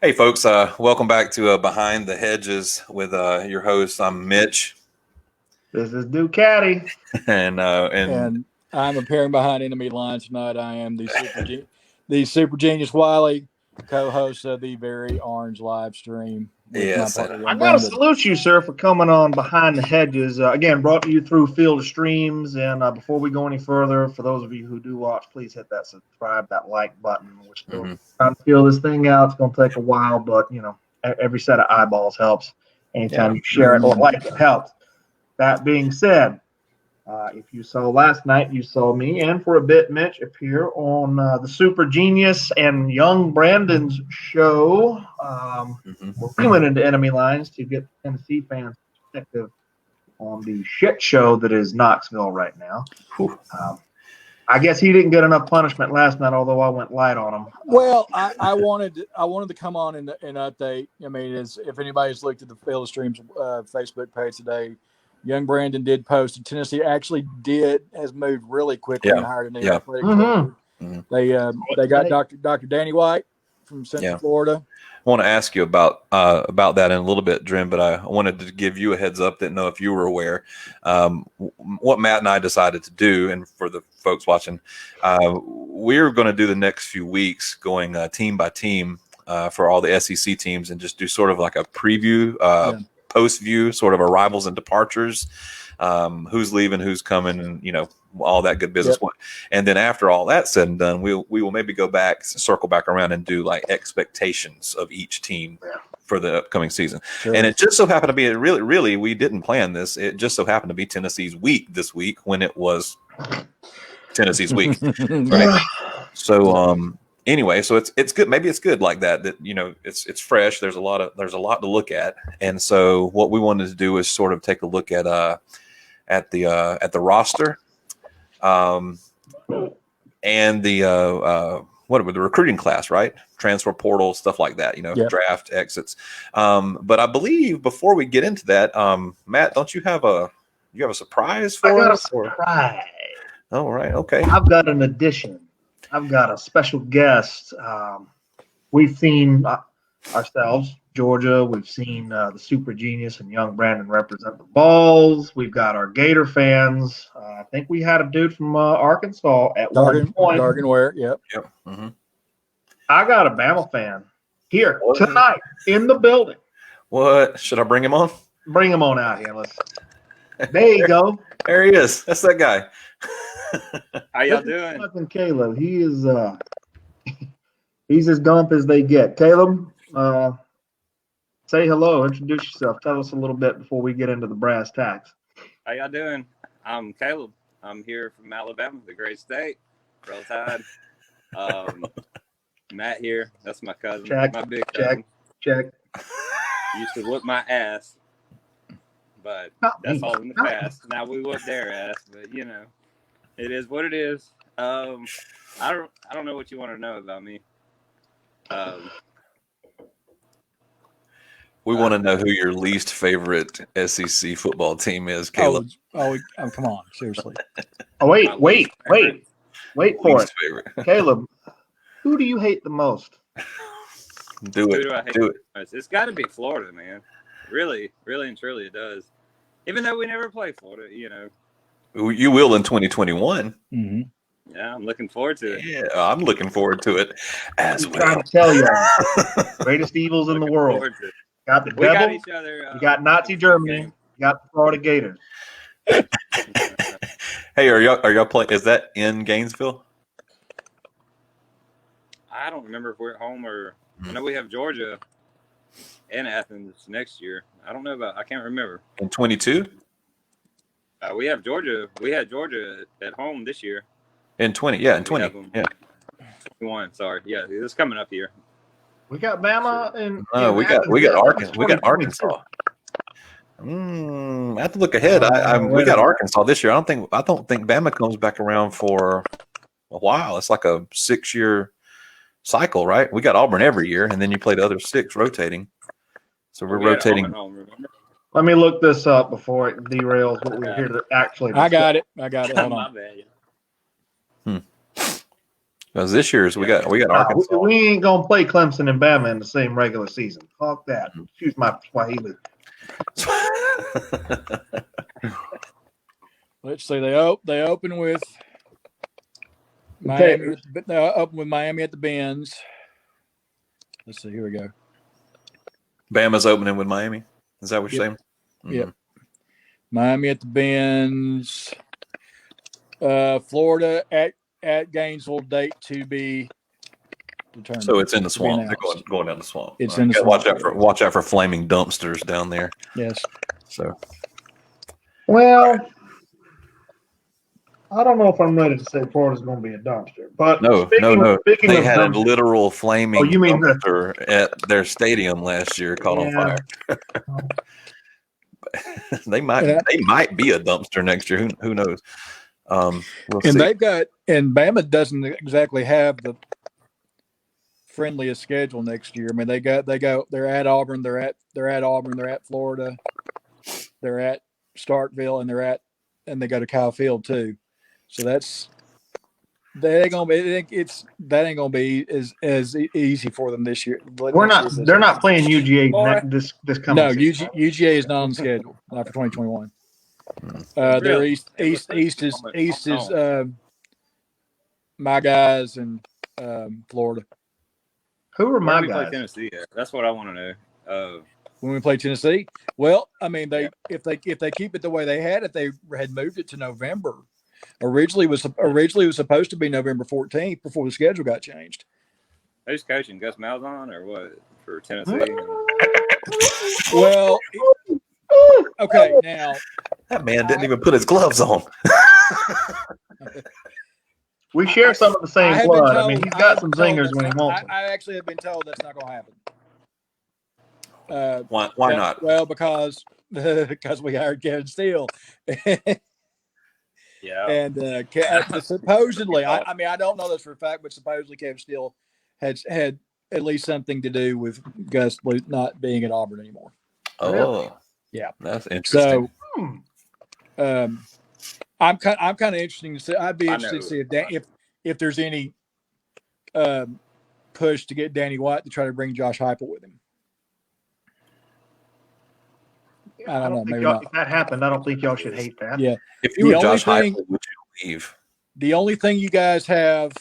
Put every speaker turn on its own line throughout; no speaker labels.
Hey, folks. Welcome back to Behind the Hedges with your host. I'm Mitch,
This is Ducati.
and
And I'm appearing behind enemy lines tonight. I am the super genius Wiley, co-host of the Very Orange live stream with my
yes,
partner
I
Young
got to
Brandon.
salute you, sir, for coming on Behind the Hedges. Again, brought to you through Field of Streams. And before we go any further, for those of you who do watch, please hit that subscribe, that like button. We're still trying to feel this thing out. It's going to take a while, but, every set of eyeballs helps. Anytime you share it or like it helps. That being said, if you saw last night, you saw me and for a bit Mitch appear on the Super Genius and Young Brandon's show. We went into enemy lines to get Tennessee fans' perspective on the shit show that is Knoxville right now. I guess he didn't get enough punishment last night, although I went light on him.
Well, I wanted to come on and update. I mean, if anybody's looked at the Field of Streams Facebook page today, Young Brandon did post, and Tennessee actually has moved really quickly and hired a new athletic director. They got Dr. Danny White from Central Florida.
I want to ask you about that in a little bit, Drim, but I wanted to give you a heads up. Didn't know if you were aware. What Matt and I decided to do, and for the folks watching, we're going to do the next few weeks going team by team for all the SEC teams and just do sort of like a preview, post view, sort of arrivals and departures, who's leaving, who's coming, and all that good business. And then after all that's said and done, we will maybe go back, circle back around, and do like expectations of each team for the upcoming season. Sure. And it just so happened to be really we didn't plan this. It just so happened to be Tennessee's week this week when it was Tennessee's week. Right? So anyway, so it's good. Maybe it's good like that it's fresh. There's a lot to look at. And so what we wanted to do is sort of take a look at the roster. And the recruiting class, right? Transfer portal, stuff like that, draft exits. But I believe before we get into that, Matt, don't you have a surprise for us?
I got a surprise.
Oh, right. Okay.
I've got an addition. I've got a special guest. We've seen ourselves, Georgia. We've seen the Super Genius and Young Brandon represent the Balls. We've got our Gator fans. I think we had a dude from Arkansas at one point.
Dargan Ware, yep.
Mm-hmm.
I got a Bama fan here tonight in the building.
What? Should I bring him on?
Bring him on out here. There you go.
There he is. That's that guy.
How y'all doing?
Fucking Caleb. He is he's as gump as they get. Caleb, say hello, introduce yourself. Tell us a little bit before we get into the brass tacks.
How y'all doing? I'm Caleb. I'm here from Alabama, the great state. Roll Tide. Matt here. That's my cousin. My big cousin.
Check.
Used to whoop my ass, but that's all in the past. Now we whoop their ass, but it is what it is. I don't know what you want to know about me.
We want to know who your least favorite SEC football team is, Caleb.
Come on, seriously.
Oh, wait for it.
Favorite.
Caleb, who do you hate the most?
Do it.
It's got to be Florida, man. Really and truly it does. Even though we never play Florida,
You will in 2021.
Mm-hmm.
Yeah, I'm looking forward to it.
Yeah, I'm looking forward to it as well.
I'm trying to tell you, greatest evils in the world. Got the devil.
Got each other.
You got Nazi Germany. You got the Florida Gators.
Hey, are y'all playing? Is that in Gainesville?
I don't remember if we're at home or. I know we have Georgia and Athens next year. I don't know about. I can't remember.
In 22.
We have Georgia. We had Georgia at home this year.
In 20, yeah, in 20, yeah.
21. Sorry, yeah, it's coming up here.
We got Bama and
we got Arkansas. We got Arkansas. I have to look ahead. We got Arkansas this year. I don't think Bama comes back around for a while. It's like a 6-year cycle, right? We got Auburn every year, and then you play the other 6 rotating. So we're rotating.
Let me look this up before it derails what we're here to actually discuss.
I got it. Hold on.
My bad.
Because this year's we got Arkansas.
We ain't gonna play Clemson and Bama in the same regular season. Fuck that. Excuse my Swahili.
Let's see. They open with Miami. They open with Miami at the Benz. Let's see. Here we go.
Bama's opening with Miami. Is that what you're saying? Mm-hmm.
Yep. Miami at the Benz. Florida at Gainesville. Date to be determined.
So it's in the swamp. They're going down the swamp.
It's in the swamp.
Watch out for flaming dumpsters down there.
Yes.
So.
Well, I don't know if I'm ready to say Florida's going to be a dumpster, but
no. They had a literal flaming dumpster at their stadium last year caught on fire. They might be a dumpster next year. Who knows? We'll see.
Bama doesn't exactly have the friendliest schedule next year. I mean, they're at Auburn, they're at Florida, they're at Starkville, and they go to Kyle Field too. So that ain't gonna be as easy for them this year.
They're not playing UGA this coming.
No, UGA is not on the schedule, not for 2021. Their east is my guys and Florida.
Who are my
guys?
Play
Tennessee. That's what I want to know.
When we play Tennessee, well, I mean, if they keep it the way they had it, they had moved it to November. Originally it was supposed to be November 14th before the schedule got changed.
Who's coaching? Gus Malzahn or what for Tennessee?
Well, okay, now
that man didn't even put his gloves on.
We share some of the same blood. I mean, he's got some zingers when he wants them.
I actually have been told that's not going to happen.
Why not?
Well, because we hired Kevin Steele.
Yeah.
And supposedly, I mean, I don't know this for a fact, but supposedly Kevin Steele had at least something to do with Gus not being at Auburn anymore.
Oh,
yeah,
that's interesting.
So, I'm kind of interested to see. I'd be interested to see if there's any push to get Danny White to try to bring Josh Heupel with him. I don't know. Maybe not.
If that happened, I don't think y'all should hate that.
Yeah.
If you were Josh Heupel, would you leave?
The only thing you guys have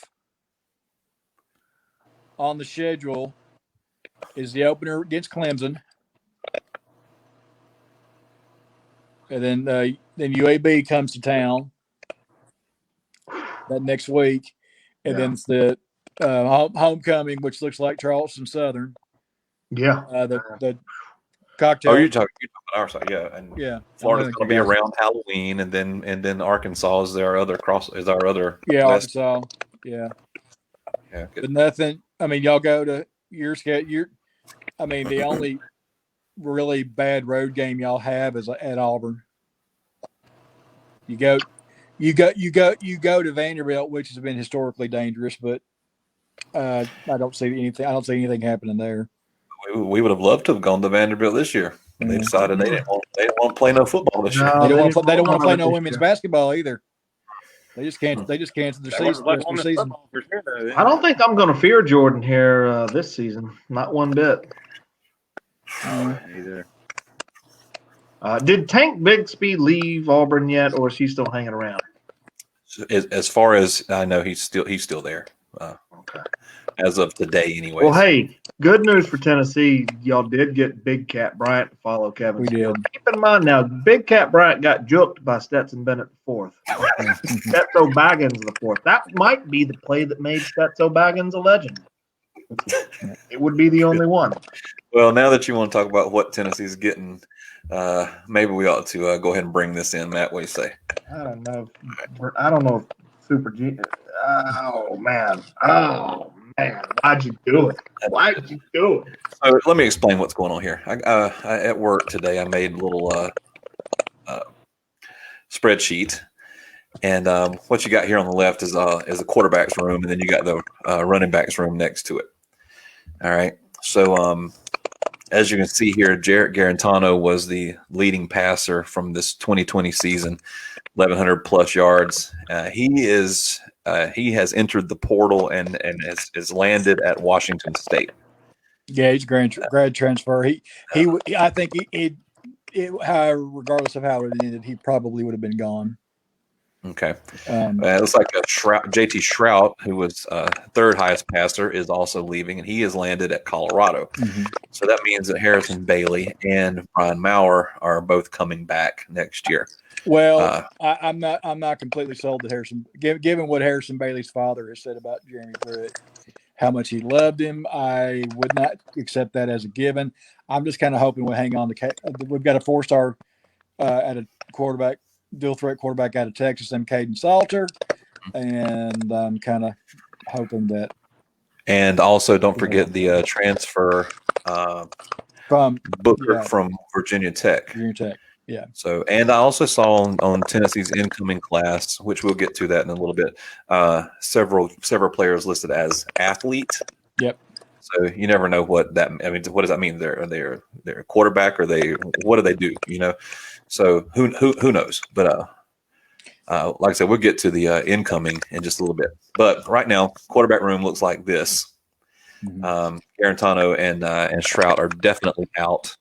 on the schedule is the opener against Clemson, and then UAB comes to town that next week, and then it's the homecoming, which looks like Charleston Southern.
Yeah.
The cocktail.
Oh, you're talking our side, yeah. And
yeah.
Florida's going to be around Halloween, and then Arkansas is our other
Arkansas. Yeah.
Yeah. Good.
But nothing. I mean, y'all go to your schedule. I mean, the only really bad road game y'all have is at Auburn. You go to Vanderbilt, which has been historically dangerous, but I don't see anything happening there.
We would have loved to have gone to Vanderbilt this year. They decided they didn't want to play no football this year.
They don't want to play no women's basketball either. They just canceled their season.
I don't think I'm going to fear Jordan here this season. Not one bit.
Either.
Did Tank Bigsby leave Auburn yet, or is he still hanging around?
As far as I know, he's still there.
Okay.
As of today, anyway.
Well, hey, good news for Tennessee. Y'all did get Big Cat Bryant to follow Kevin.
We did.
Keep in mind now, Big Cat Bryant got juked by Stetson Bennett IV. Stetso Baggins IV. That might be the play that made Stetso Baggins a legend. It would be the only one.
Well, now that you want to talk about what Tennessee's getting, maybe we ought to go ahead and bring this in, Matt. What do you say?
I don't know. If Super G. Oh man. Why'd you do it?
So let me explain what's going on here. I at work today, I made a little spreadsheet, and what you got here on the left is a quarterback's room, and then you got the running back's room next to it. All right. So as you can see here, Jarrett Garantano was the leading passer from this 2020 season, 1,100 plus yards. He is he has entered the portal and is landed at Washington State.
Yeah, he's grad transfer. I think however, regardless of how it ended, he probably would have been gone.
Okay. It looks like JT Shrout, who was third highest passer, is also leaving, and he is landed at Colorado.
Mm-hmm.
So that means that Harrison Bailey and Brian Maurer are both coming back next year.
Well, I'm not completely sold that Harrison, given what Harrison Bailey's father has said about Jeremy Pruitt, how much he loved him, I would not accept that as a given. I'm just kind of hoping we'll hang on to. We've got a 4-star at a quarterback, dual threat quarterback out of Texas, and Caden Salter, and I'm kind of hoping that.
And also, don't forget the transfer
from
Booker from Virginia Tech.
Virginia Tech. Yeah.
So, and I also saw on Tennessee's incoming class, which we'll get to that in a little bit, several players listed as athlete.
Yep.
So you never know what that. I mean, what does that mean? They're a quarterback, or what do they do? You know. So who knows? But like I said, we'll get to the incoming in just a little bit. But right now, quarterback room looks like this.
Mm-hmm.
Garantano and Shrout are definitely out.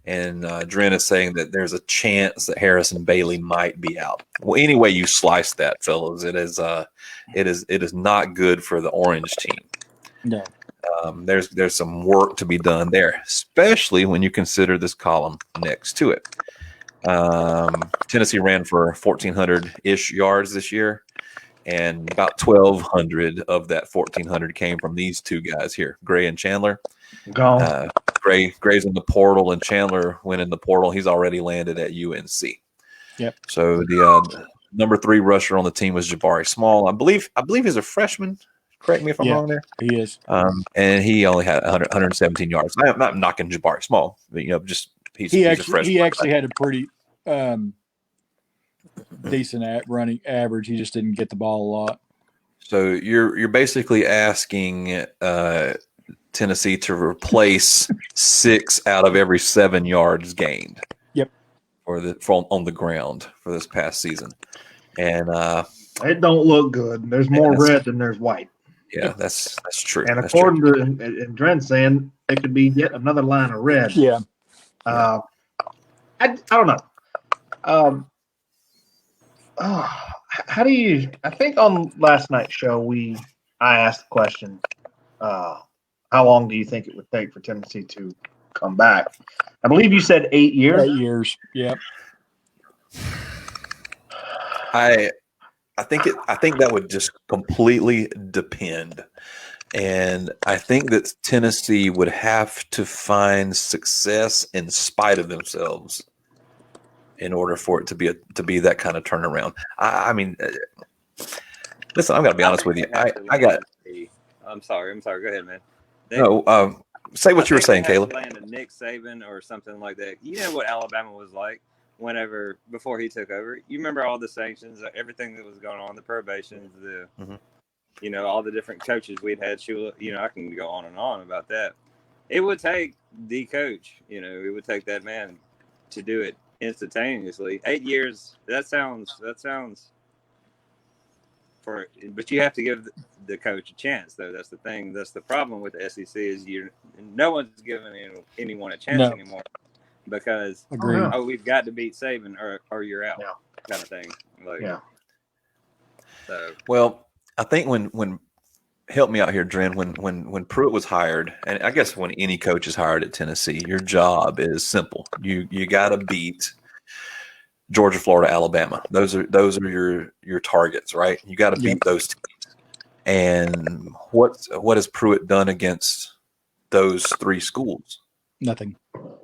And Dren is saying that there's a chance that Harrison Bailey might be out. Well, any way you slice that, fellas, it is not good for the Orange team.
No.
There's some work to be done there, especially when you consider this column next to it. Tennessee ran for 1,400-ish yards this year, and about 1,200 of that 1,400 came from these two guys here, Gray and Chandler.
Gone.
Gray's in the portal, and Chandler went in the portal. He's already landed at UNC.
Yep.
So the number 3 rusher on the team was Jabari Small. I believe he's a freshman. Correct me if I'm wrong there.
He is.
And he only had 117 yards. I'm not knocking Jabari Small, but just he's a freshman.
He actually had a pretty decent running average. He just didn't get the ball a lot.
So you're basically asking Tennessee to replace 6 out of every 7 yards gained.
Yep.
On the ground for this past season, and
it don't look good. There's more red than there's white.
Yeah, that's true.
And according to and Dren saying it could be yet another line of red.
Yeah.
I don't know. How do you? I think on last night's show I asked the question, how long do you think it would take for Tennessee to come back? I believe you said 8 years.
8 years. Yep.
I think that would just completely depend. And I think that Tennessee would have to find success in spite of themselves in order for it to be that kind of turnaround. I mean, listen, I'm going to be honest with you.
I'm sorry. Go ahead, man.
No, say what you were saying, Caleb.
Land a Nick Saban or something like that. You know what Alabama was like before he took over. You remember all the sanctions, everything that was going on, the probations, all the different coaches we'd had. I can go on and on about that. It would take the coach. It would take that man to do it instantaneously. 8 years. That sounds. But you have to give the coach a chance, though. That's the thing. That's the problem with the SEC is no one's giving anyone a chance anymore because we've got to beat Saban or you're out, kind of thing. So
well, I think when help me out here, Dren. When Pruitt was hired, and I guess when any coach is hired at Tennessee, your job is simple. You got to beat Georgia, Florida, Alabama. Those are your targets, right? You got to beat those teams. And what has Pruitt done against those 3 schools?
Nothing.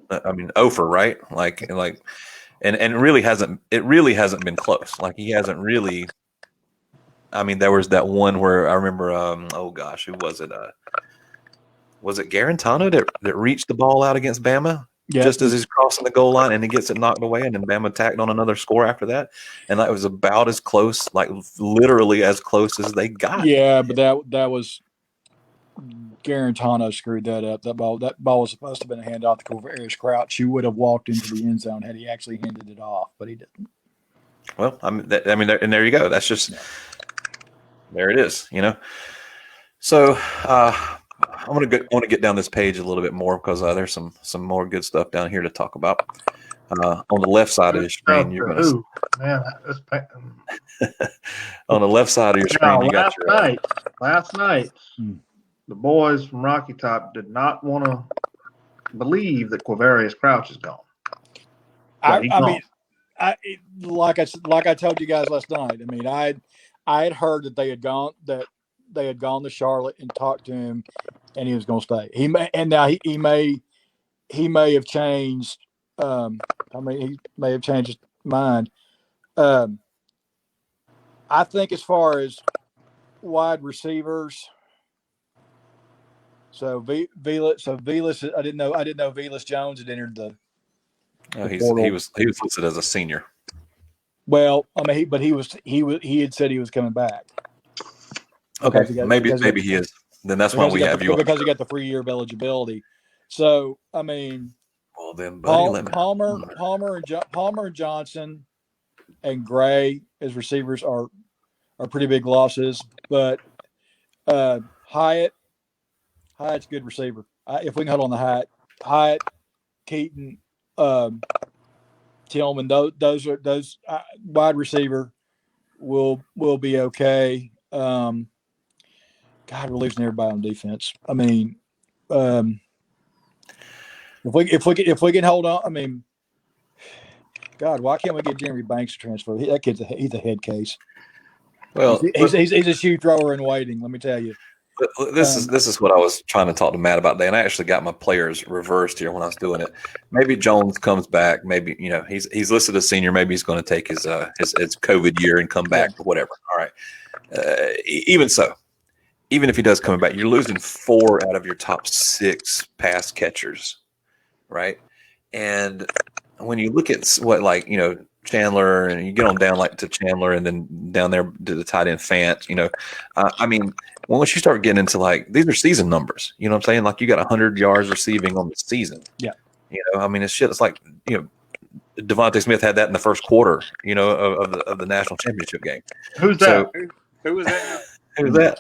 I mean, Ofer, right? And it really hasn't been close. Like he hasn't really. I mean, there was that one where I remember. Who was it? Was it Garantano that reached the ball out against Bama?
Yeah.
Just as he's crossing the goal line and he gets it knocked away, and then Bama tacked on another score after that, and that was about as close, like literally as close as they got.
Yeah, but that was Garantano screwed that up. That ball was supposed to have been a handoff to Eric Crouch. He would have walked into the end zone had he actually handed it off, but he didn't.
Well, and there you go. That's just there it is. So I want to get down this page a little bit more because there's some more good stuff down here to talk about. On the left side of your screen, you're going to on the left side of your screen, you got your
last night. The boys from Rocky Top did not want to believe that Quavarius Crouch is gone.
Like I told you guys last night. I mean, I had heard that they had gone to Charlotte and talked to him, and he was going to stay. He may have changed. He may have changed his mind. I think as far as wide receivers. So Velas, I didn't know Velas Jones had entered the.
He was listed as a senior.
Well, I mean, he had said he was coming back.
Okay, maybe he is. Then that's why we have you
because he got the free year of eligibility. So I mean,
well then, buddy,
Palmer and Johnson and Gray as receivers are pretty big losses, but Hyatt's a good receiver. If we can hold on to Hyatt, Keaton, Tillman, those wide receiver will be okay. God, we're losing everybody on defense. I mean, if we can hold on, I mean, God, why can't we get Jeremy Banks to transfer? That kid's he's a head case.
Well,
he's a shoe thrower in waiting. Let me tell you.
This is what I was trying to talk to Matt about today, and I actually got my players reversed here when I was doing it. Maybe Jones comes back. Maybe he's listed as senior. Maybe he's going to take his COVID year and come back or whatever. All right. Even so, even if he does come back, you're losing 4 out of your top 6 pass catchers, right? And when you look at what Chandler, and you get on down to Chandler, and then down there to the tight end Fant, I mean. Once you start getting into these are season numbers, you know what I'm saying? Like you got 100 yards receiving on the season.
Yeah.
I mean, it's like, Devontae Smith had that in the first quarter, of the national championship game.
Who's that?
Who was that?
Who's that?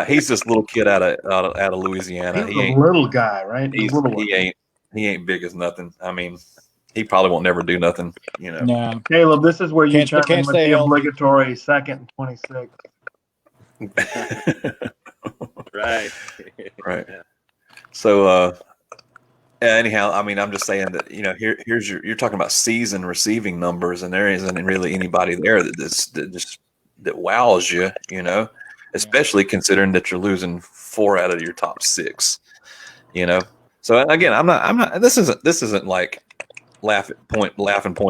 He's this little kid out of Louisiana.
He's a little guy, right?
He ain't big as nothing. I mean, he probably won't never do nothing,
No.
Caleb, this is where you
can't
with
stay
the
healthy.
obligatory 2nd and 26.
Right.
Yeah. So anyhow, I mean, I'm just saying that here's you're talking about season receiving numbers, and there isn't really anybody there that wows you, especially considering that you're losing 4 out of your top 6, So again, I'm not. This isn't like laughing point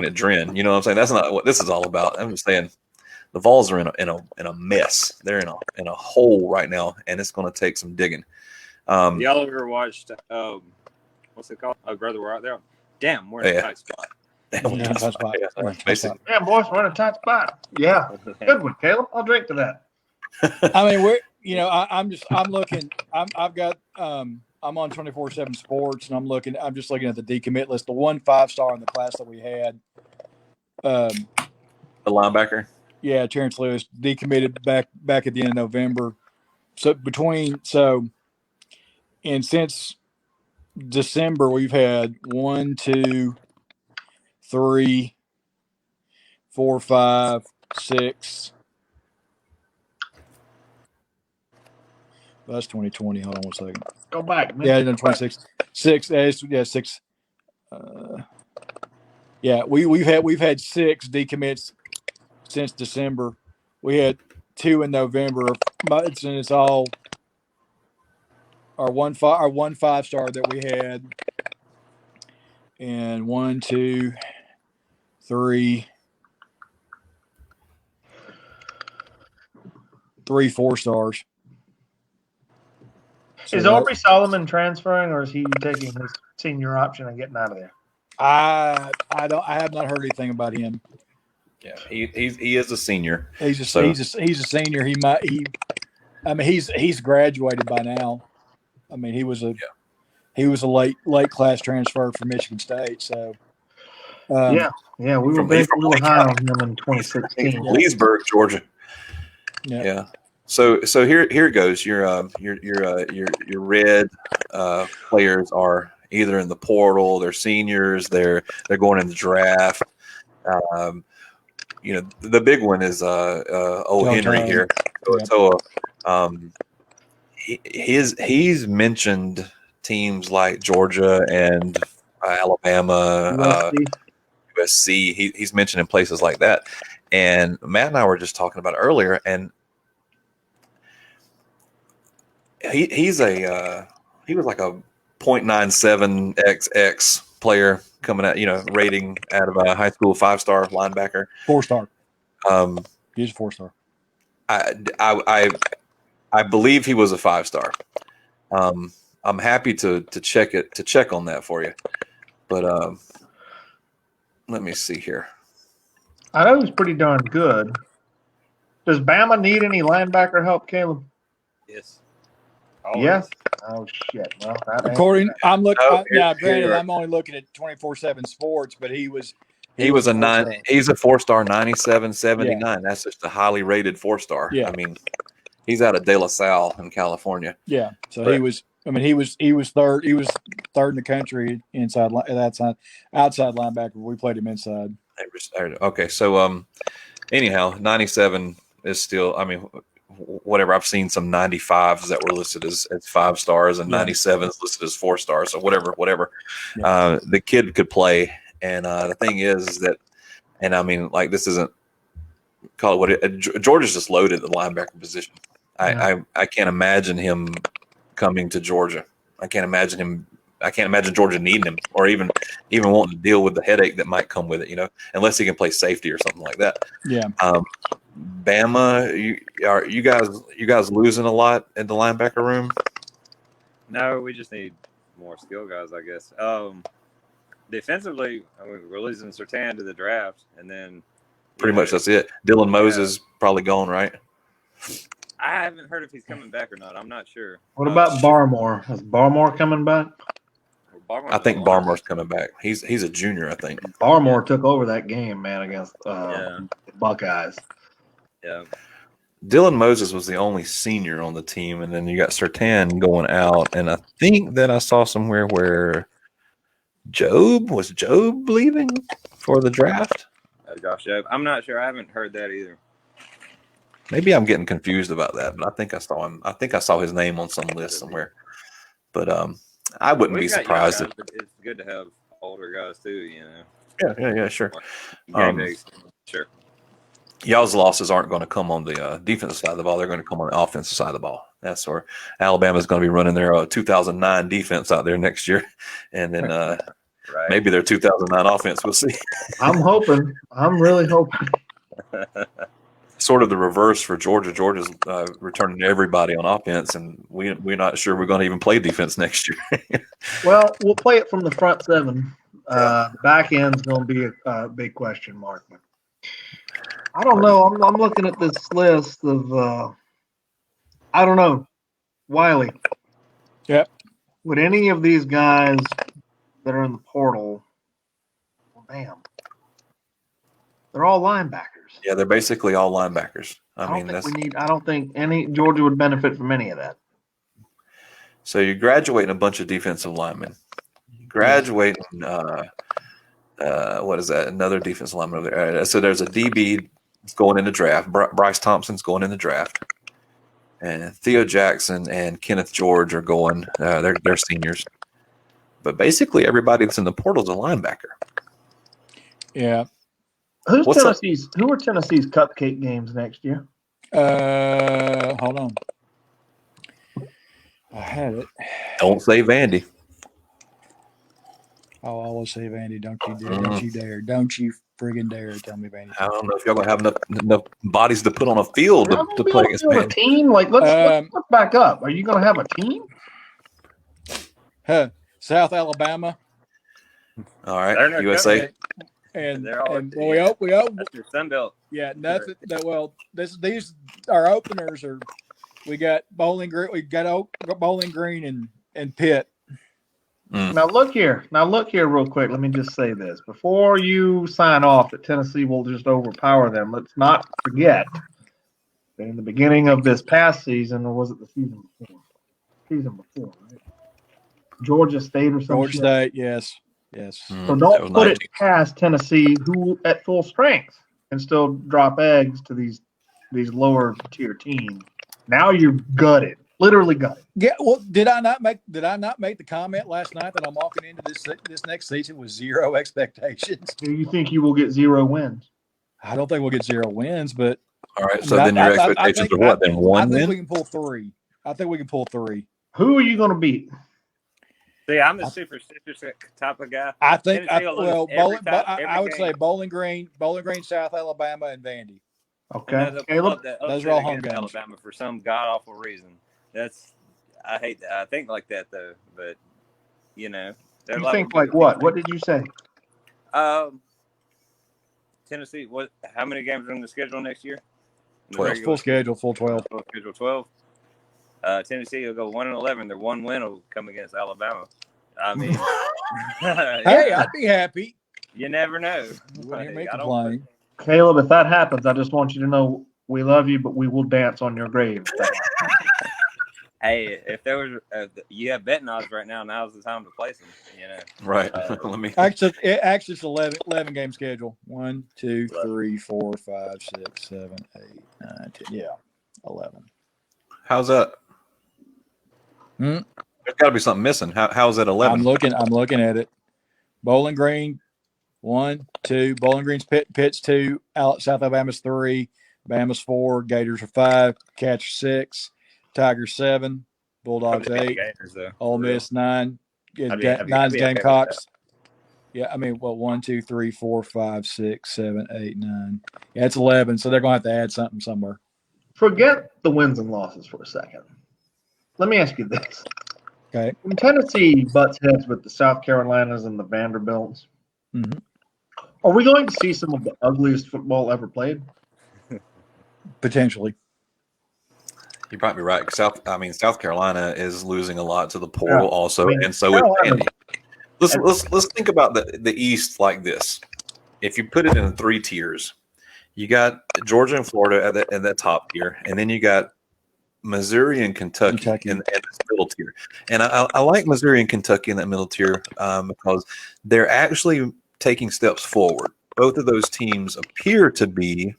at Dren. You know what I'm saying? That's not what this is all about. I'm just saying. The Vols are in a mess. They're in a hole right now, and it's going to take some digging.
Y'all ever watched what's it called? Oh, brother, we're out there. Damn, we're in a tight spot.
Damn, boys, we're in a tight spot. Yeah, good one, Caleb. I'll drink to that.
I mean, I'm looking. I'm on 24/7 Sports, and I'm just looking at the decommit list. The 1 5-star in the class that we had.
The linebacker.
Yeah, Terrence Lewis decommitted back at the end of November. Since December, we've had 1, 2, 3, 4, 5, 6. Well, that's 2020. Hold on 1 second.
Go back. Man.
Yeah, 26. 6. 6. We've had 6 decommits since December. We had 2 in November. It's all our 1 5-star that we had, and 1, 2, 3, 3 4-stars. So
is Aubrey Solomon transferring, or is he taking his senior option and getting out of there?
I have not heard anything about him.
Yeah, he is a senior.
He's a senior. He's graduated by now. I mean, he was a late class transfer from Michigan State. So
we were high on him in 2016.
Leesburg, Georgia.
Yeah.
So here it goes. Your red players are either in the portal, they're seniors, they're going in the draft. The big one is old Henry here. So he's mentioned teams like Georgia and Alabama, USC. He's mentioned in places like that. And Matt and I were just talking about it earlier, and he was like a 0.97 XX player coming out, rating out of a high school 5-star linebacker.
4-star. He's a 4-star.
I believe he was a 5-star. I'm happy to check on that for you, but let me see here.
I know he's pretty darn good. Does Bama need any linebacker help, Caleb?
Yes.
Yes. Oh shit! Well,
according, I'm looking.
Now,
granted, I'm only looking at 24/7 Sports, but he was
a 9. He's a 4-star, 97, 79. Yeah. That's just a highly rated 4-star. Yeah. I mean, he's out of De La Salle in California.
Yeah. So he was. I mean, he was third. He was third in the country outside linebacker. We played him inside.
Okay, so anyhow, 97 is still. I mean, whatever. I've seen some 95s that were listed as 5 stars, and 97s listed as 4 stars. So whatever. Yeah. The kid could play, and the thing is that, and I mean, like, this isn't call it what it. Georgia's just loaded at the linebacker position. I can't imagine him coming to Georgia. I can't imagine Georgia needing him, or even wanting to deal with the headache that might come with it, unless he can play safety or something like that.
Yeah.
Bama, you guys losing a lot in the linebacker room?
No, we just need more skill guys, I guess. Defensively, we're losing Sertan to the draft, and then
pretty much that's it. Dylan Moses probably gone, right?
I haven't heard if he's coming back or not. I'm not sure.
What about Barmore? Is Barmore coming back?
I think Barmore's coming back. He's a junior, I think.
Barmore took over that game, man, against the Buckeyes.
Yeah.
Dylan Moses was the only senior on the team, and then you got Sertan going out, and I think that I saw somewhere where Job leaving for the draft.
Josh Job. I'm not sure. I haven't heard that either.
Maybe I'm getting confused about that, but I think I saw him. I think I saw his name on some list somewhere. But I wouldn't be surprised if
it's good to have older guys too.
Yeah, sure.
Sure.
Y'all's losses aren't going to come on the defensive side of the ball. They're going to come on the offensive side of the ball. That's where Alabama's going to be running their 2009 defense out there next year, and then maybe their 2009 offense. We'll see.
I'm hoping. I'm really hoping.
Sort of the reverse for Georgia. Georgia's returning everybody on offense, and we're not sure we're going to even play defense next year.
Well, we'll play it from the front seven. Back end's going to be a big question mark. I don't know. I'm looking at this list of I don't know. Wiley.
Yep.
Would any of these guys that are in the portal? Well, damn. They're all linebackers.
Yeah, they're basically all linebackers. I
don't think any Georgia would benefit from any of that.
So you're graduating a bunch of defensive linemen. Graduating, what is that? Another defensive lineman over there. So there's a DB going in the draft. Bryce Thompson's going in the draft, and Theo Jackson and Kenneth George are going. They're seniors. But basically, everybody that's in the portal is a linebacker.
Yeah.
Who are Tennessee's cupcake games next year?
Hold on. I had it.
Don't say Vandy.
Oh, I will say Vandy. Don't you dare. Don't you dare. Don't you friggin' dare tell me Vandy.
I don't know if y'all going to have enough bodies to put on a field to play against Vandy.
A team? Like, let's back up. Are you going to have a team?
South Alabama.
All right, USA.
And we open.
That's your Sun Belt.
Yeah, nothing. These our openers are. We got Bowling Green. We got Bowling Green and Pitt.
Now look here, real quick. Let me just say this before you sign off that Tennessee will just overpower them. Let's not forget in the beginning of this past season, or was it the season before? Season before, right? Georgia State or something.
Georgia State, yes.
So don't put it past Tennessee, who at full strength can still drop eggs to these lower tier teams. Now you're gutted, literally gutted.
Yeah. Well, did I not make the comment last night that I'm walking into this next season with zero expectations?
Do you think you will get 0 wins?
I don't think we'll get 0 wins, but
all right. So then your expectations are what? Then 1 win?
I think we can pull 3. I think we can pull 3.
Who are you going to beat?
See, I'm a superstitious type of guy.
I think. I would
game.
say Bowling Green, South Alabama, and Vandy.
Okay,
Caleb.
Those are all home games.
Alabama for some god awful reason. I hate that. I think like that though, but you know.
You think like what? What did you say?
Tennessee. What? How many games are on the schedule next year?
12. Full schedule, full 12.
Full schedule 12. Tennessee will go 1-11. Their 1 win will come against Alabama. I mean,
hey, I'd be happy.
You never know.
You wouldn't hear me complain.
Caleb, if that happens, I just want you to know we love you, but we will dance on your grave.
Hey, if there was, you have betting odds right now. Now's the time to place them. You know,
right? Let me.
Actually, it's 11 game schedule. 1, 2, 3, 4, 5, 6, 7, 8, 9, 10. Yeah, 11.
How's that? There's got to be something missing. How's that 11?
I'm looking at it. Bowling Green, 1, 2. Bowling Green's Pitt's 2. South Alabama's 3. Bama's 4. Gators are 5. Catch 6. Tigers 7. Bulldogs 8.
Gators,
Ole Miss 9. 9's Gamecocks. Yeah, I mean, 1, 2, 3, 4, 5, 6, 7, 8, 9. Yeah, it's 11. So they're going to have to add something somewhere.
Forget the wins and losses for a second. Let me ask you this.
Okay.
When Tennessee butts heads with the South Carolinas and the Vanderbilts, are we going to see some of the ugliest football ever played?
Potentially.
You're probably right. South Carolina is losing a lot to the portal also, and so is Vandy. Let's think about the East like this. If you put it in 3 tiers, you got Georgia and Florida at that top tier, and then you got Missouri and Kentucky. In the middle tier. And I like Missouri and Kentucky in that middle tier because they're actually taking steps forward. Both of those teams appear to be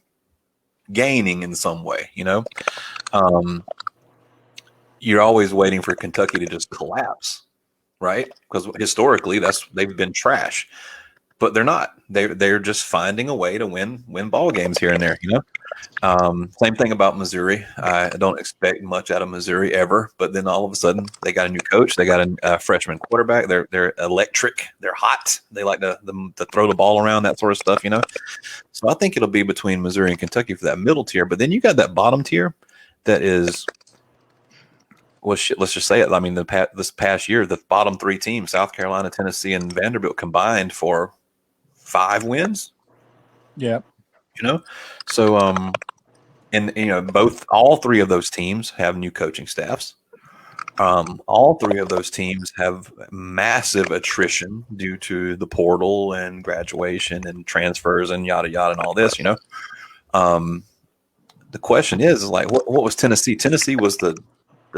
gaining in some way, you know. You're always waiting for Kentucky to just collapse, right? Because historically they've been trash. But they're not. They're just finding a way to win ball games here and there, you know. Same thing about Missouri. I don't expect much out of Missouri ever, but then all of a sudden they got a new coach. They got a freshman quarterback. They're electric. They're hot. They like to throw the ball around, that sort of stuff, you know. So I think it'll be between Missouri and Kentucky for that middle tier. But then you got that bottom tier that is. Well, let's just say it. I mean, this past year, the bottom 3 teams, South Carolina, Tennessee, and Vanderbilt combined for 5 wins.
Yeah.
You know, so and you know, all 3 of those teams have new coaching staffs. All 3 of those teams have massive attrition due to the portal and graduation and transfers and yada yada and all this. You know, the question is like, what was Tennessee? Tennessee was the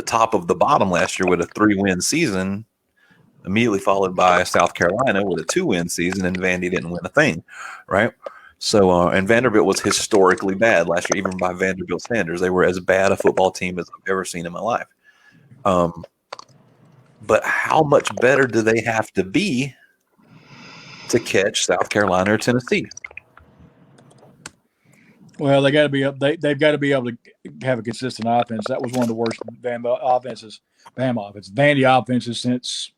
top of the bottom last year with a 3-win season, immediately followed by South Carolina with a 2-win season, and Vandy didn't win a thing, right? So, and Vanderbilt was historically bad last year, even by Vanderbilt standards. They were as bad a football team as I've ever seen in my life. But how much better do they have to be to catch South Carolina or Tennessee?
Well, they got to be up. They've got to be able to have a consistent offense. That was one of the worst Vandy offenses since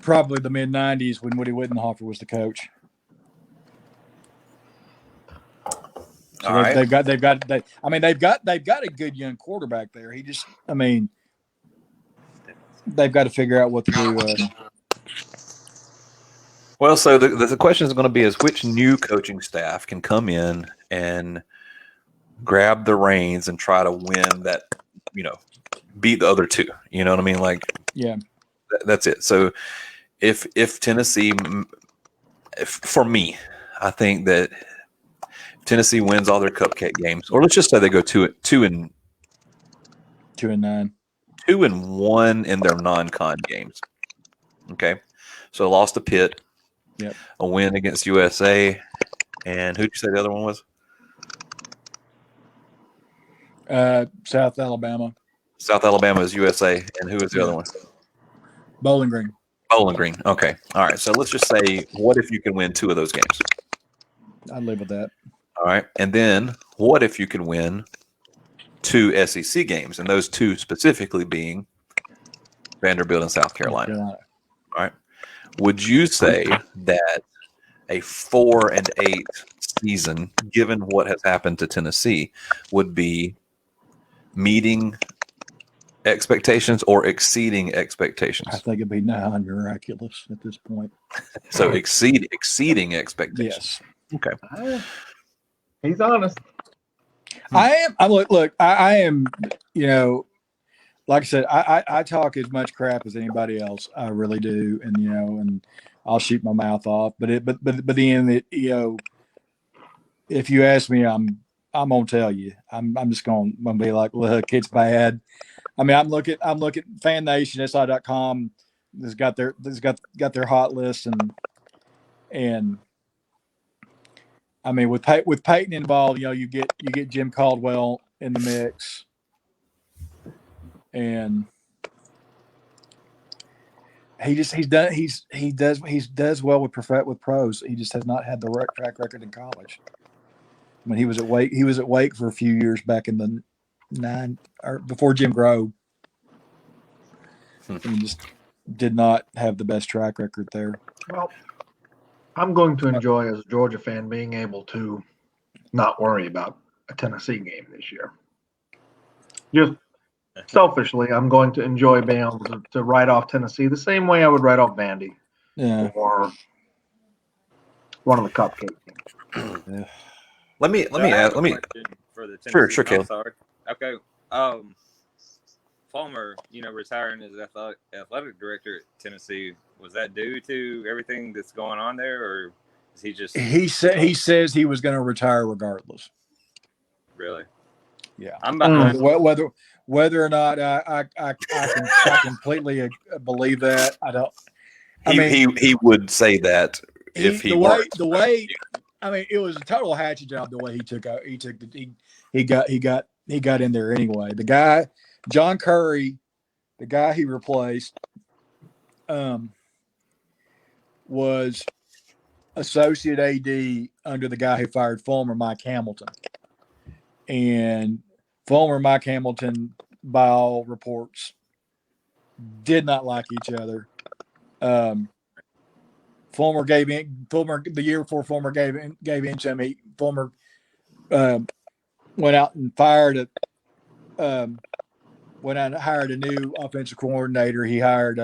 probably the mid '90s when Woody Wittenhofer was the coach. So they've got a good young quarterback there. They've got to figure out what to do.
Well, so the question is going to be is which new coaching staff can come in and grab the reins and try to win that, you know, beat the other 2. You know what I mean? Like,
yeah,
that's it. So if Tennessee, for me, I think that if Tennessee wins all their cupcake games, or let's just say they go 2-9.
2-9.
2-1 in their non-con games. Okay, so lost to Pitt.
Yep.
A win against USA, and who'd you say the other one was?
South Alabama.
South Alabama is USA, and who was the other one?
Bowling Green.
Bowling Green. Okay, all right. So let's just say, what if you can win 2 of those games?
I'd live with that.
All right, and then what if you can win 2 SEC games, and those 2 specifically being Vanderbilt and South Carolina. All right. Would you say that a 4-8 season, given what has happened to Tennessee, would be meeting expectations or exceeding expectations?
I think it'd be miraculous at this point.
So exceeding expectations.
Yes.
Okay.
He's honest.
I am. I am. Like I said, I talk as much crap as anybody else. I really do, and I'll shoot my mouth off. But the end, if you ask me, I'm gonna tell you. I'm just gonna be like, look, it's bad. I mean, I'm looking Fan Nation, SI.com has got their hot list, and I mean, with Peyton involved, you get Jim Caldwell in the mix, and he does well with pros. He just has not had the right track record in college. When he was at Wake for a few years back in the or before Jim Grove. He just did not have the best track record there.
Well, I'm going to enjoy, as a Georgia fan, being able to not worry about a Tennessee game this year. Just selfishly, I'm going to enjoy being able to write off Tennessee the same way I would write off Vandy or one of the cupcake games.
Yeah. Let me ask.
For the Tennessee,
Sure, Caleb.
Sorry. Okay. Fulmer, retiring as athletic director at Tennessee, was that due to everything that's going on there, or is he just?
He says he was going to retire regardless.
Really?
Yeah.
I'm behind.
Whether or not I completely believe that. I don't.
He would say that if he weren't.
The way. I mean, it was a total hatchet job the way he took out. He got in there anyway. The guy, John Curry, the guy he replaced, was associate AD under the guy who fired Fulmer, Mike Hamilton. And Fulmer, Mike Hamilton, by all reports, did not like each other. Fulmer the year before Fulmer gave in to him. Fulmer went out and hired a new offensive coordinator. He hired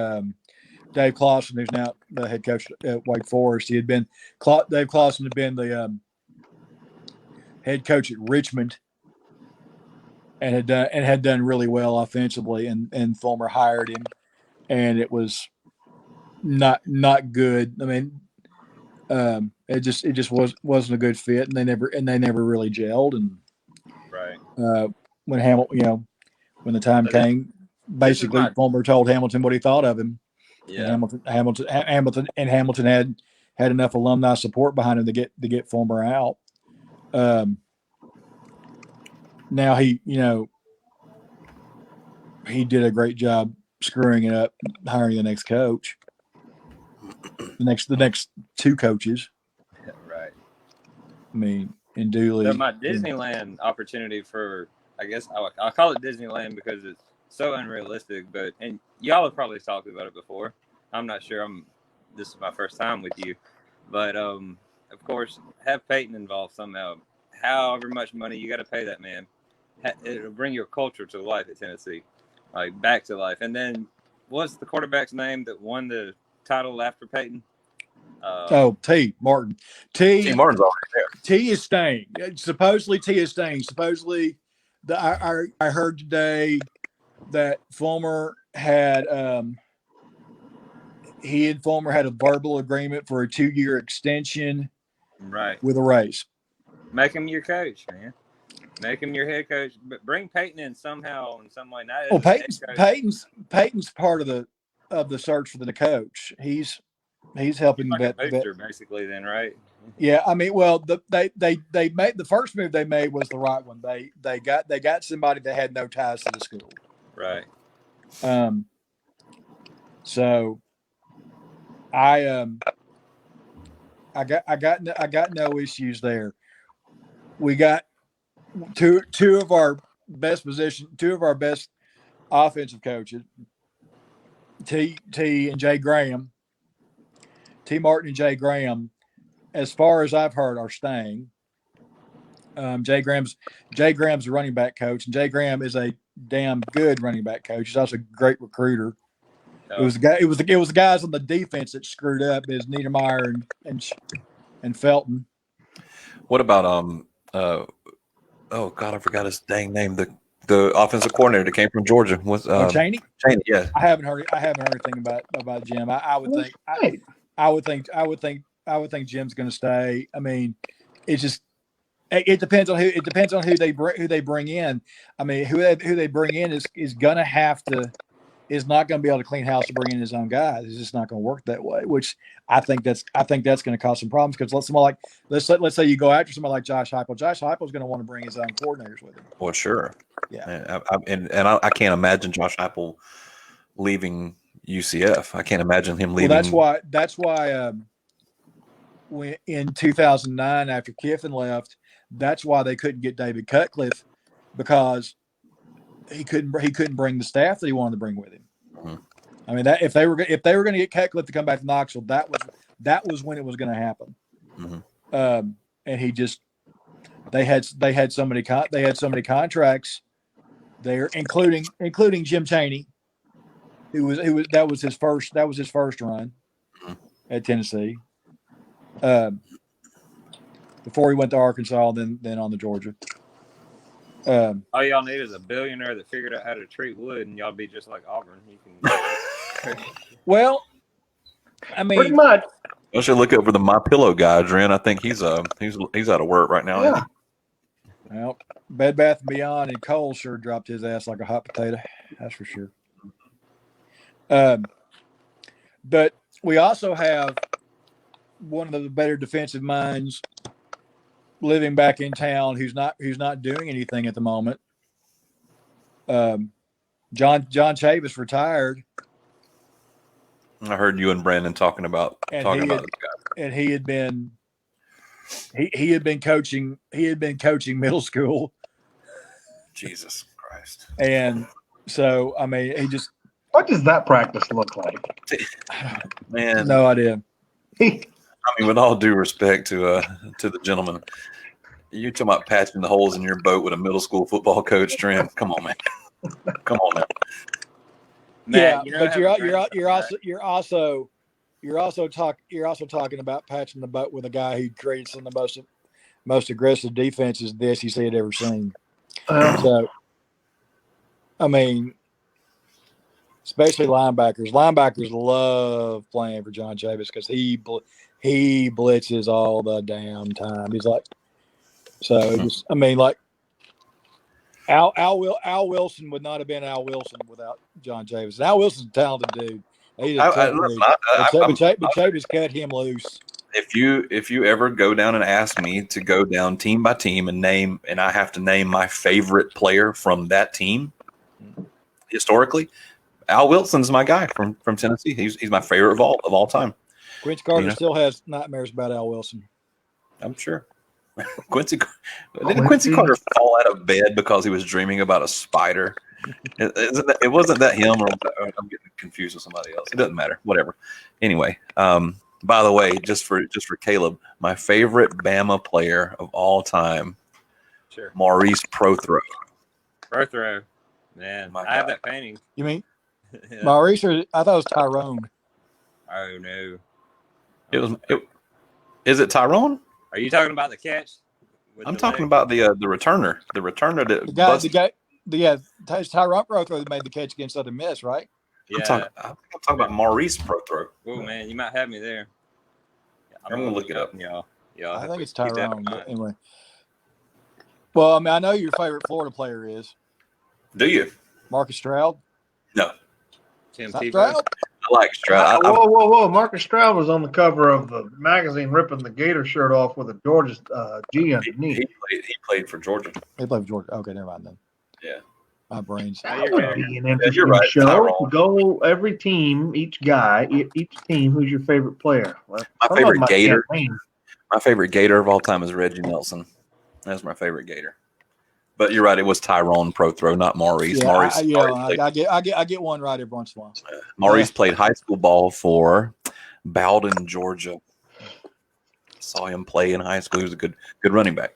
Dave Clawson, who's now the head coach at Wake Forest. Dave Clawson had been the head coach at Richmond and had done really well offensively. And Fulmer hired him, and it was not good. I mean, it just wasn't a good fit, and they never really gelled. And
right
when Hamilton, when the time came, basically Fulmer told Hamilton what he thought of him.
Yeah,
and Hamilton had enough alumni support behind him to get Fulmer out. Now he did a great job screwing it up, hiring the next coach. The next 2 coaches.
Right.
I mean, in Dooley.
So my Disneyland opportunity for, I guess I'll call it Disneyland because it's so unrealistic, and y'all have probably talked about it before. I'm not sure. This is my first time with you, but of course, have Peyton involved somehow. However much money you got to pay that man, it'll bring your culture to life at Tennessee, like back to life. And then, what's the quarterback's name that won the title after Peyton?
T. Martin.
T. Martin's already there.
T is staying. Supposedly, T is staying. Supposedly, I heard today that Fulmer had he and Fulmer had a verbal agreement for a 2-year extension,
right,
with a raise.
Make him your coach, man. Make him your head coach, but bring Peyton in somehow in some way. Not
Well,
as a head coach.
Peyton's part of the search for the coach. He's helping
Like
vet.
a booster, basically. Then, right?
Yeah, I mean, well, they made the first move they made was the right one. They got somebody that had no ties to the school.
Right.
So I got no issues there. We got two of our best offensive coaches, T and Jay Graham, T Martin and Jay Graham, as far as I've heard, are staying. Jay Graham's a running back coach, and Jay Graham is a damn good running back coach. He's also a great recruiter.
Oh.
It was the guys on the defense that screwed up, is Niedermeyer and Felton.
What about oh God, I forgot his dang name. The offensive coordinator that came from Georgia was
Chaney.
Chaney, yeah.
I haven't heard anything about Jim. I would think Jim's going to stay. I mean, it's just it depends on who they bring in. I mean, who they bring in is going to have to. Is not going to be able to clean house to bring in his own guys. It's just not going to work that way. Which I think that's going to cause some problems because let's say you go after somebody like Josh Heupel. Josh Heupel's going to want to bring his own coordinators with him.
Well, sure.
Yeah.
And I can't imagine Josh Heupel leaving UCF. I can't imagine him leaving.
Well, that's why. When in 2009, after Kiffin left, that's why they couldn't get David Cutcliffe because he couldn't bring the staff that he wanted to bring with him. Mm-hmm. I mean, that if they were going to get Cutcliffe to come back to Knoxville, that was when it was going to happen. Mm-hmm. And he just they had so many contracts there, including Jim Chaney, that was his first run at Tennessee. Before he went to Arkansas, then on to Georgia.
All y'all need is a billionaire that figured out how to treat wood, and y'all be just like Auburn. You can.
Well, I mean,
pretty much.
I should look over the My Pillow guy, Dren. I think he's out of work right now.
Yeah.
Well, Bed Bath & Beyond and Cole sure dropped his ass like a hot potato. That's for sure. But we also have one of the better defensive minds living back in town who's not doing anything at the moment. John Chavis retired.
I heard you and Brandon talking about this guy.
And he had been coaching middle school.
Jesus Christ.
And so I mean
what does that practice look like?
Man.
No idea.
I mean, with all due respect to the gentleman, you talking about patching the holes in your boat with a middle school football coach, Trent? Come on, man. Come on now.
Yeah, but you're also talking about patching the boat with a guy who created some of the most aggressive defenses the SEC had ever seen. So, I mean, especially linebackers. Linebackers love playing for John Chavis because he blitzes all the damn time. He's like, so just, I mean, like Al Wilson would not have been Al Wilson without John Chavis. Al Wilson's a talented dude. He's a dude. But Chavis cut him loose.
If you ever go down and ask me to go down team by team and I have to name my favorite player from that team historically, Al Wilson's my guy from Tennessee. He's my favorite of all time.
Quincy Carter still has nightmares about Al Wilson.
I'm sure. Didn't Quincy Carter fall out of bed because he was dreaming about a spider? It wasn't that him, or I'm getting confused with somebody else. It doesn't matter. Whatever. Anyway, by the way, just for Caleb, my favorite Bama player of all time,
sure,
Maurice Prothro.
Prothro, man, I have that painting.
You mean Maurice? Or I thought it was Tyrone.
Oh no,
Is it Tyrone?
Are you talking about the catch?
I'm talking about the returner. The returner that
Tyrone Prothro that made the catch against Southern Miss, right?
Yeah.
I'm talking about Maurice Prothro.
Oh man, you might have me there.
I'm gonna look it up,
y'all.
I think it's Tyrone. But anyway, Well, I mean, I know your favorite Florida player is
Do you?
Marcus Stroud.
No.
Tim
Is that
Tebow.
Stroud?
I like Stroud.
Whoa! Marcus Stroud was on the cover of the magazine, ripping the Gator shirt off with a Georgia G underneath.
He played for Georgia.
He played for Georgia. Okay, never mind then.
Yeah.
My brains.
That would be an interesting
you're right,
show.
Tyrone.
Go every team, each team. Who's your favorite player? Well,
My favorite Gator.
campaign.
My favorite Gator of all time is Reggie Nelson. That's my favorite Gator. But you're right; it was Tyrone Pro Throw, not Maurice.
Yeah,
Maurice.
I get one right every once in a while.
Maurice played high school ball for Bowden, Georgia. Saw him play in high school. He was a good running back.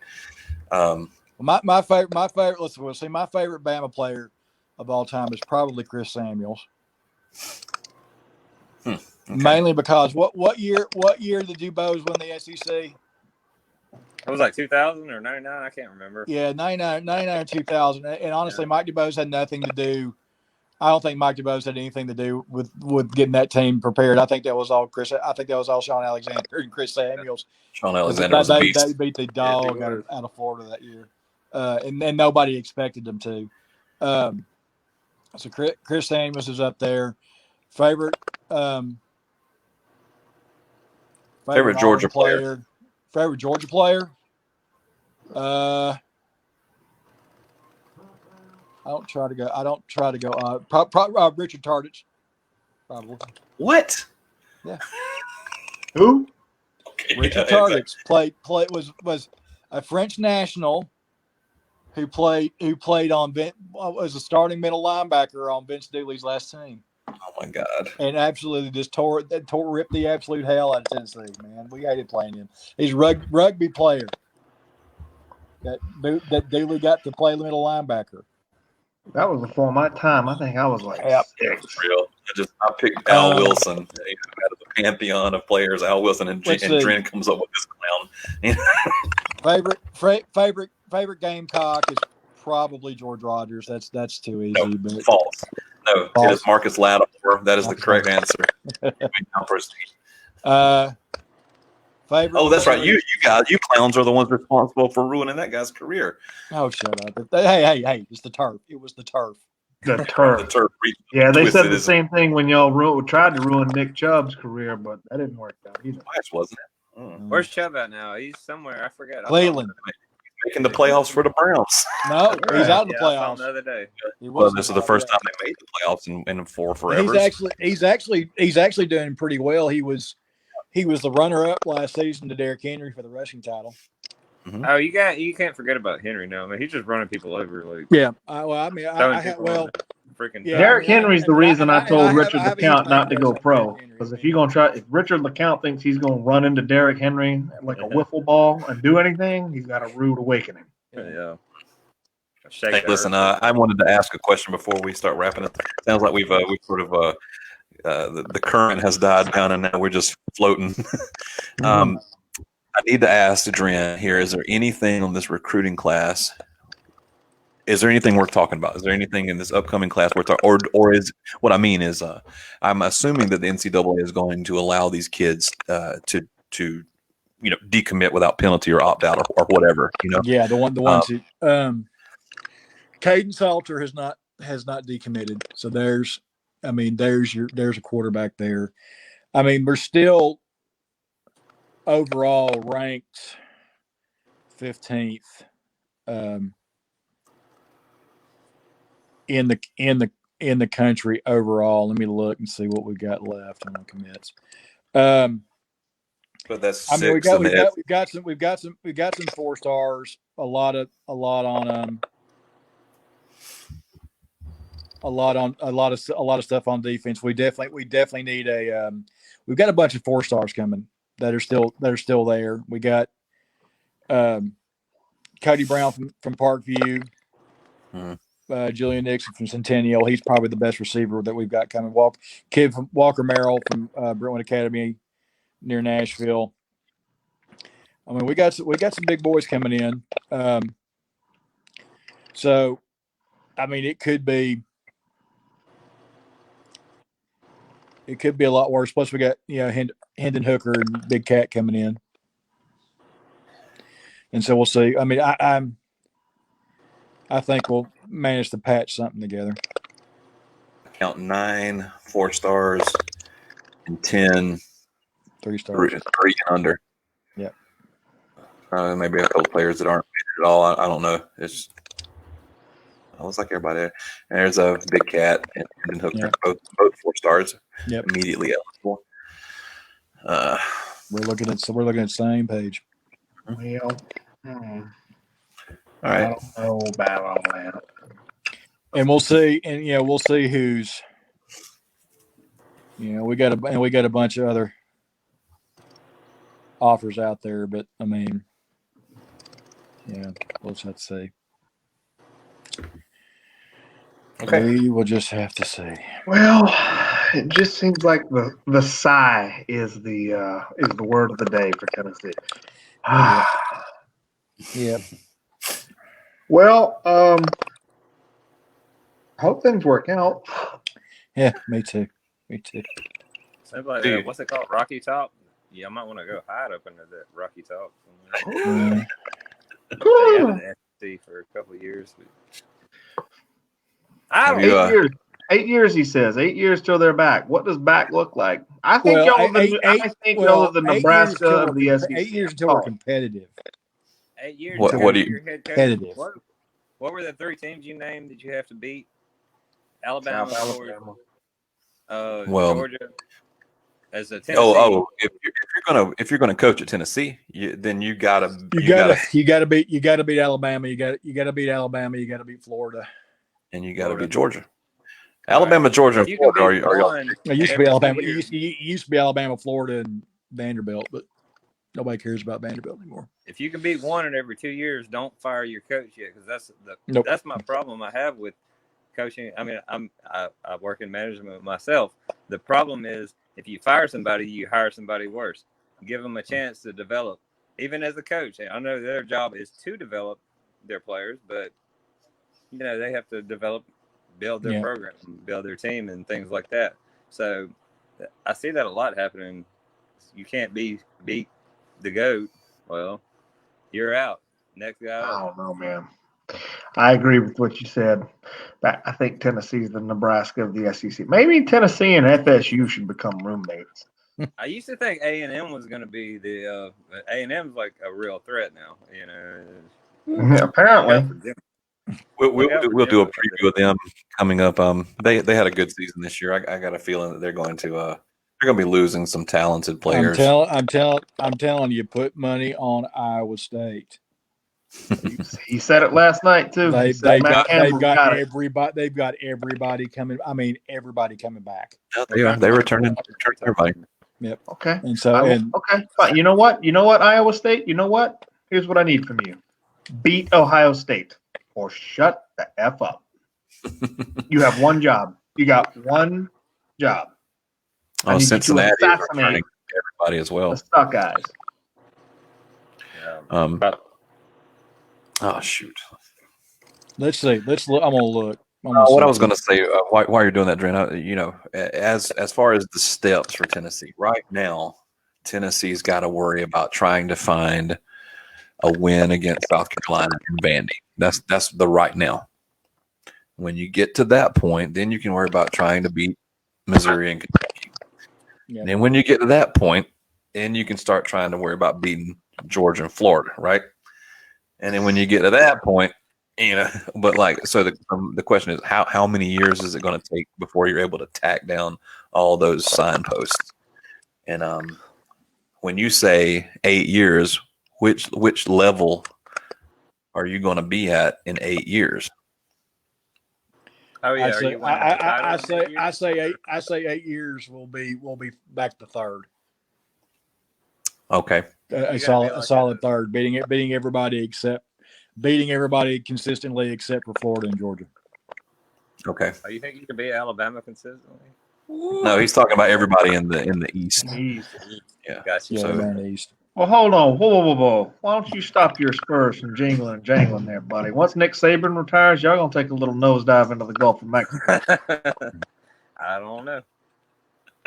My favorite. See, my favorite Bama player of all time is probably Chris Samuels.
Okay.
Mainly because what year did you Bows win the SEC?
It was like 2000 or 99. I can't remember.
Yeah, 99 or 2000. And honestly, Mike DuBose had nothing to do. I don't think Mike DuBose had anything to do with getting that team prepared. I think that was all Chris. I think that was all Sean Alexander and Chris Samuels.
Sean Alexander was a beast.
They beat the dog out of Florida that year, and then nobody expected them to. So Chris Samuels is up there. Favorite
Georgia player.
Favorite Georgia player. I don't try to go. Richard Tardich, probably.
What?
Yeah.
Who?
Okay,
Richard Tardich was a French national who played on was a starting middle linebacker on Vince Dooley's last team.
Oh my God!
And absolutely just ripped the absolute hell out of Tennessee. Man, we hated playing him. He's a rugby player. That Dooley got to play middle linebacker.
That was before my time. I think I was like six.
Real. I picked Al Wilson out of the pantheon of players. Al Wilson and Dren comes up with this clown.
favorite Gamecock is probably George Rogers. That's too easy.
No,
but
false. No, it is Marcus Lattimore. That is the correct answer.
Favorite.
Oh, that's right. You clowns are the ones responsible for ruining that guy's career.
Oh, shut up! Hey! It's the turf. It was the turf.
The turf. Yeah, they said the same thing when y'all tried to ruin Nick Chubb's career, but that didn't work out either.
Twice, wasn't it? Mm.
Where's Chubb at now? He's somewhere. I forget.
Cleveland.
Making the playoffs for the Browns.
No, he's out of the playoffs.
The other day.
Well, this is the first time they made the playoffs in forever.
He's actually doing pretty well. He was the runner-up last season to Derrick Henry for the rushing title.
Mm-hmm.
Oh, you can't forget about Henry now. I mean, he's just running people over. Like,
yeah.
Derrick Henry's the reason I told Richard LeCount not to go pro. Because if Richard LeCount thinks he's going to run into Derrick Henry like a wiffle ball and do anything, he's got a rude awakening.
Yeah.
Hey, listen, I wanted to ask a question before we start wrapping it. Sounds like we've sort of the current has died down and now we're just floating. I need to ask Dren here: is there anything on this recruiting class? Is there anything worth talking about? Is there anything in this upcoming class worth talking? Or is what I mean is, I'm assuming that the NCAA is going to allow these kids to decommit without penalty or opt out or whatever.
Yeah, the ones who Caden Salter has not decommitted. So there's a quarterback there. I mean, we're still overall ranked 15th in the country overall. Let me look and see what we got left on the commits.
But that's
we've got some 4 stars. A lot of stuff on defense. We definitely need we've got a bunch of 4 stars coming that are still there. We got Cody Brown from Parkview, Julian Nixon from Centennial. He's probably the best receiver that we've got coming. Kid from Walker Merrill from Brentwood Academy near Nashville. I mean, we got some big boys coming in. So, I mean, it could be a lot worse. Plus, we got Hendon Hooker and Big Cat coming in, and so we'll see. I mean, I think we'll manage to patch something together.
Count 9 4-stars and 10
3 stars.
3 and under.
Yep.
Maybe a couple players that aren't at all. I don't know. It's looks like everybody there. And there's a Big Cat and Hook.
Yep.
Both 4 stars.
Yep.
Immediately eligible.
We're looking at the same page.
Well,
all
I
right.
don't know about all that.
And we'll see. And we'll see who's. We got a bunch of other offers out there, but I mean, we'll just have to see.
Okay.
We will just have to see.
Well, it just seems like the sigh is the word of the day for Tennessee.
Yep.
Well, hope things work out.
Yeah, me too.
Sounds like
Dude.
what's it called? Rocky Top. Yeah, I might want to go hide up into that Rocky Top.
Yeah.
They had an SEC for a couple of years. I don't
You,
8 years. 8 years, he says. 8 years till they're back. What does back look like? I think y'all are the Nebraska of the SEC.
8 years until we're competitive.
8 years.
What
until
do you-
your head coach.
Competitive.
What were the 3 teams you named that you have to beat? Alabama,
South
Georgia,
Alabama.
Georgia. As a Tennessee.
If you're gonna coach at Tennessee, then you gotta
You gotta beat Alabama. You gotta beat Alabama. You gotta beat Florida.
and you gotta beat Georgia. Alabama, Georgia, and
You can
Florida.
beat
Are y'all?
one
It used to
every
be
2
Alabama.
years.
It used to be Alabama, Florida, and Vanderbilt, but nobody cares about Vanderbilt anymore.
If you can beat one in every 2 years, don't fire your coach yet, because
Nope.
that's my problem I have with coaching. I mean, I work in management myself. The problem is if you fire somebody, you hire somebody worse. Give them a chance to develop, even as a coach. I know their job is to develop their players, but they have to build their program, build their team, and things like that. So I see that a lot happening. You can't beat the GOAT. Well, you're out. Next guy
I
up.
don't know, man. I agree with what you said. I think Tennessee is the Nebraska of the SEC. Maybe Tennessee and FSU should become roommates.
I used to think A&M was going to be the A&M's like a real threat now.
Apparently.
We'll do a preview of them coming up. They had a good season this year. I got a feeling that they're going to be losing some talented players.
I'm telling you, put money on Iowa State.
He said it last night too.
They've got everybody. They've got everybody coming. I mean, everybody coming back.
They're returning everybody.
Yep.
Okay.
And so,
okay, fine. You know what, Iowa State? You know what? Here's what I need from you: beat Ohio State or shut the F up. You have one job. You got one job.
Oh, Cincinnati is returning everybody as well.
The stuck guys.
Oh shoot.
let's see. I'm gonna look.
What I was going to say, while you're doing that, Dren, as far as the steps for Tennessee right now, Tennessee's got to worry about trying to find a win against South Carolina and Vandy. That's the right now. When you get to that point, then you can worry about trying to beat Missouri and Kentucky.
Yeah.
And then when you get to that point, then you can start trying to worry about beating Georgia and Florida, right? And then when you get to that point, but so the question is how many years is it going to take before you're able to tack down all those signposts? And when you say 8 years, which level are you going to be at in 8 years?
Oh yeah,
I say 8 years will be back to third.
Okay,
a solid third, beating everybody consistently except for Florida and Georgia.
Okay.
Oh, you think you can beat Alabama consistently?
No, he's talking about everybody in the East.
Yeah, gotcha.
Yeah,
So,
in the East.
Well, hold on. Whoa. Why don't you stop your Spurs from jingling and jangling there, buddy? Once Nick Saban retires, y'all going to take a little nosedive into the Gulf of Mexico.
I don't know.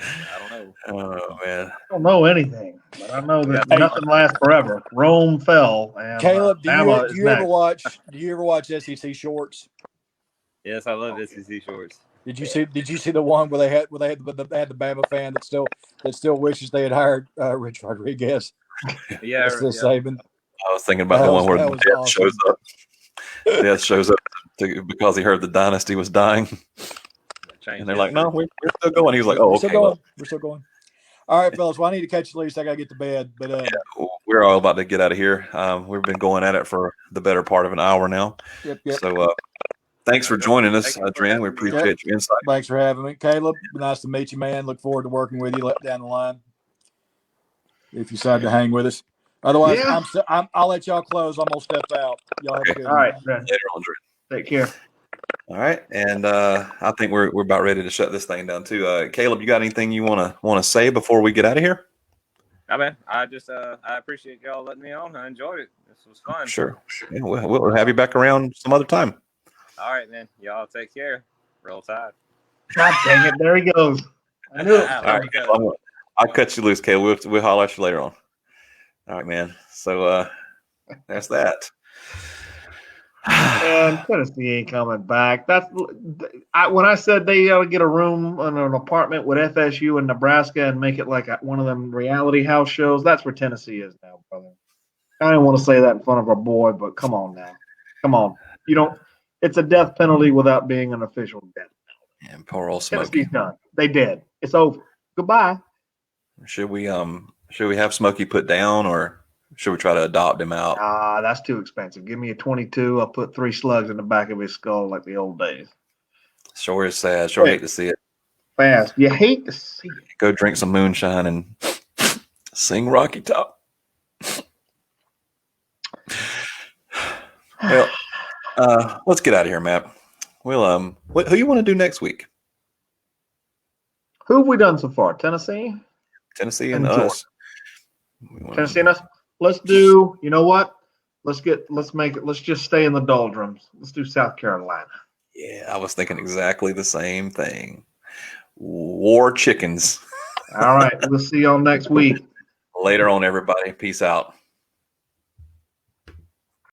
I don't know.
Oh man.
I don't know anything, but I know that
Hey.
nothing lasts forever. Rome fell, and
Caleb, do
Bama is
you ever
next.
watch? Do you ever watch SEC shorts?
Yes, I love SEC shorts.
Did you see the one where they had the Bama fan that still wishes they had hired Rich Rodriguez?
Yeah,
Still
yeah.
Saban.
I was thinking about the one where
That
Death
was awesome.
shows up. Death shows up because he heard the dynasty was dying, and they're like, "No, we're still going." He was like, "Oh,
We're
okay."
still going.
Well,
We're still going. All right, fellas. Well, I need to catch you, Lisa. I gotta get to bed. But
we're all about to get out of here. We've been going at it for the better part of an hour now.
yep.
So thanks for joining us,
Thank you for
Dren.
having
We
me.
appreciate your insight.
Thanks for having me, Caleb. Nice to meet you, man. Look forward to working with you down the line if you decide to hang with us. Otherwise,
Yeah.
I'll let y'all close. I'm gonna step out. Y'all have a good
All
one.
right, Dren.
Later on, Dren.
Take care.
All right, and I think we're about ready to shut this thing down too. Caleb, you got anything you want to say before we get out of here?
I mean, I just I appreciate y'all letting me on. I enjoyed it. This was fun.
Sure. Yeah, we'll have you back around some other time.
All right, man. Y'all take care. Roll Tide.
God dang it! There he goes. I knew it.
All right, I'll cut you loose, Caleb. We'll holler at you later on. All right, man. So that's that.
And Tennessee ain't coming back. When I said they ought to get a room in an apartment with FSU in Nebraska and make it like one of them reality house shows. That's where Tennessee is now, brother. I didn't want to say that in front of our boy, but come on now, come on. You don't. It's a death penalty without being an official death penalty.
And poor old Smokey.
Tennessee's done. They did. It's over. Goodbye.
Should we have Smokey put down, or should we try to adopt him out?
That's too expensive. Give me a 22. I'll put 3 slugs in the back of his skull like the old days.
Sure is sad. Sure hate to see it.
Fast. You hate to see it.
Go drink some moonshine and sing Rocky Top. Well, let's get out of here, Matt. We'll who you want to do next week?
Who have we done so far? Tennessee
Tennessee and
Georgia.
us.
Tennessee and us. Let's do. You know what? Let's just stay in the doldrums. Let's do South Carolina.
Yeah, I was thinking exactly the same thing. War chickens.
All right. We'll see y'all next week.
Later on, everybody. Peace out.